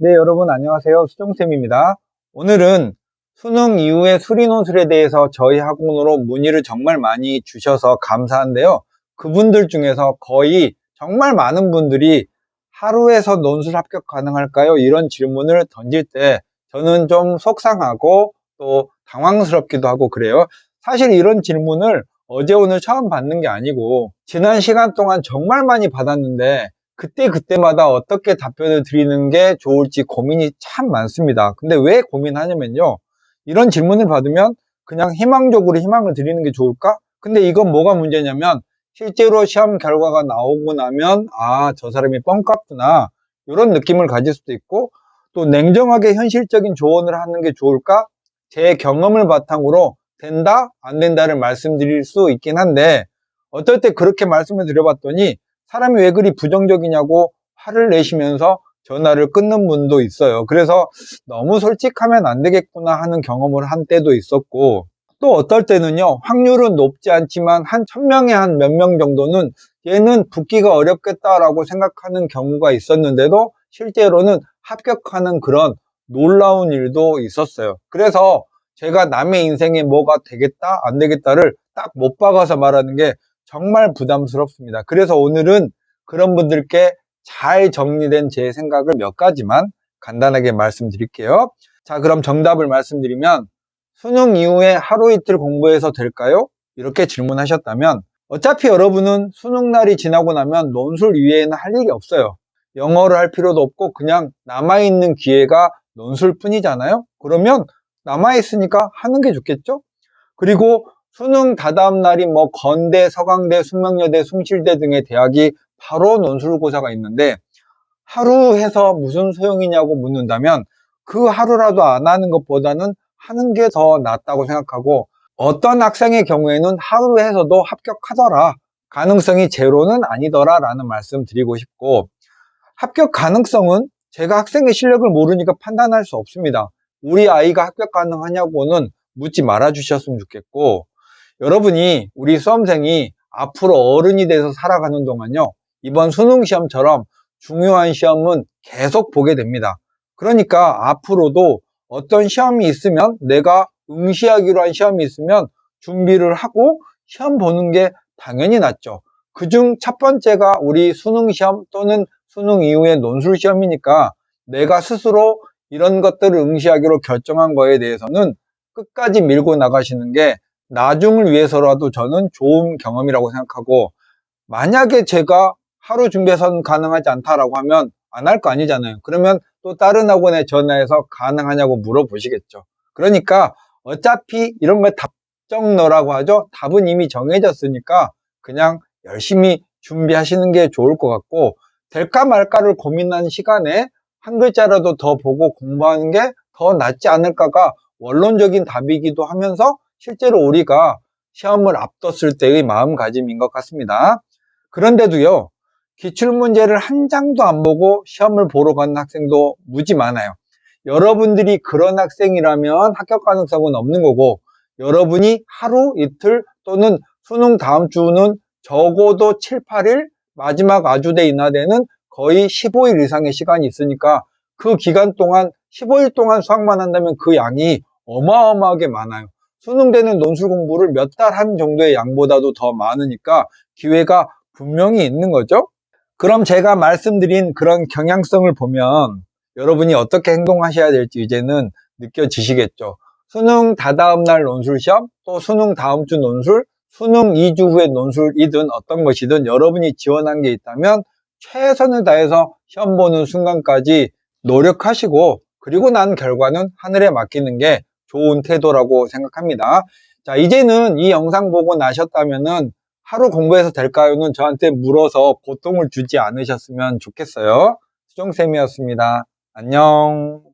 네, 여러분 안녕하세요. 수정쌤입니다. 오늘은 수능 이후의 수리논술에 대해서 저희 학원으로 문의를 정말 많이 주셔서 감사한데요. 그분들 중에서 거의 정말 많은 분들이 하루에서 논술 합격 가능할까요? 이런 질문을 던질 때 저는 좀 속상하고 또 당황스럽기도 하고 그래요. 사실 이런 질문을 어제 오늘 처음 받는 게 아니고 지난 시간 동안 정말 많이 받았는데 그때마다 어떻게 답변을 드리는 게 좋을지 고민이 참 많습니다. 근데 왜 고민하냐면요. 이런 질문을 받으면 그냥 희망적으로 희망을 드리는 게 좋을까? 근데 이건 뭐가 문제냐면 실제로 시험 결과가 나오고 나면 아, 저 사람이 뻥 깠구나. 이런 느낌을 가질 수도 있고 또 냉정하게 현실적인 조언을 하는 게 좋을까? 제 경험을 바탕으로 된다? 안 된다를 말씀드릴 수 있긴 한데 어떨 때 그렇게 말씀을 드려봤더니 사람이 왜 그리 부정적이냐고 화를 내시면서 전화를 끊는 분도 있어요. 그래서 너무 솔직하면 안 되겠구나 하는 경험을 한 때도 있었고 또 어떨 때는요, 확률은 높지 않지만 한 1000명에 한 몇 명 정도는 얘는 붙기가 어렵겠다라고 생각하는 경우가 있었는데도 실제로는 합격하는 그런 놀라운 일도 있었어요. 그래서 제가 남의 인생에 뭐가 되겠다 안 되겠다를 딱 못 박아서 말하는 게 정말 부담스럽습니다. 그래서 오늘은 그런 분들께 잘 정리된 제 생각을 몇 가지만 간단하게 말씀드릴게요. 자, 그럼 정답을 말씀드리면 수능 이후에 하루 이틀 공부해서 될까요? 이렇게 질문하셨다면 어차피 여러분은 수능날이 지나고 나면 논술 이외에는 할 일이 없어요. 영어를 할 필요도 없고 그냥 남아있는 기회가 논술 뿐이잖아요. 그러면 남아있으니까 하는 게 좋겠죠? 그리고 수능 다다음 날이 뭐 건대, 서강대, 숙명여대, 숭실대 등의 대학이 바로 논술고사가 있는데 하루 해서 무슨 소용이냐고 묻는다면 그 하루라도 안 하는 것보다는 하는 게 더 낫다고 생각하고 어떤 학생의 경우에는 하루 해서도 합격하더라. 가능성이 제로는 아니더라 라는 말씀 드리고 싶고 합격 가능성은 제가 학생의 실력을 모르니까 판단할 수 없습니다. 우리 아이가 합격 가능하냐고는 묻지 말아 주셨으면 좋겠고 여러분이 우리 수험생이 앞으로 어른이 돼서 살아가는 동안요 이번 수능 시험처럼 중요한 시험은 계속 보게 됩니다. 그러니까 앞으로도 어떤 시험이 있으면 내가 응시하기로 한 시험이 있으면 준비를 하고 시험 보는 게 당연히 낫죠. 그중 첫 번째가 우리 수능 시험 또는 수능 이후의 논술 시험이니까 내가 스스로 이런 것들을 응시하기로 결정한 거에 대해서는 끝까지 밀고 나가시는 게 나중을 위해서라도 저는 좋은 경험이라고 생각하고 만약에 제가 하루 준비해서는 가능하지 않다라고 하면 안 할 거 아니잖아요. 그러면 또 다른 학원에 전화해서 가능하냐고 물어보시겠죠. 그러니까 어차피 이런 거 답정너라고 하죠. 답은 이미 정해졌으니까 그냥 열심히 준비하시는 게 좋을 것 같고 될까 말까를 고민하는 시간에 한 글자라도 더 보고 공부하는 게 더 낫지 않을까가 원론적인 답이기도 하면서 실제로 우리가 시험을 앞뒀을 때의 마음가짐인 것 같습니다. 그런데도요, 기출문제를 한 장도 안 보고 시험을 보러 가는 학생도 무지 많아요. 여러분들이 그런 학생이라면 합격 가능성은 없는 거고 여러분이 하루 이틀 또는 수능 다음 주는 적어도 7, 8일 마지막 아주대 인하대는 거의 15일 이상의 시간이 있으니까 그 기간 동안 15일 동안 수학만 한다면 그 양이 어마어마하게 많아요. 수능되는 논술 공부를 몇 달 한 정도의 양보다도 더 많으니까 기회가 분명히 있는 거죠. 그럼 제가 말씀드린 그런 경향성을 보면 여러분이 어떻게 행동하셔야 될지 이제는 느껴지시겠죠. 수능 다다음 날 논술 시험, 또 수능 다음 주 논술, 수능 2주 후의 논술이든 어떤 것이든 여러분이 지원한 게 있다면 최선을 다해서 시험 보는 순간까지 노력하시고 그리고 난 결과는 하늘에 맡기는 게 좋은 태도라고 생각합니다. 자, 이제는 이 영상 보고 나셨다면은 하루 공부해서 될까요는 저한테 물어서 고통을 주지 않으셨으면 좋겠어요. 수정쌤이었습니다. 안녕.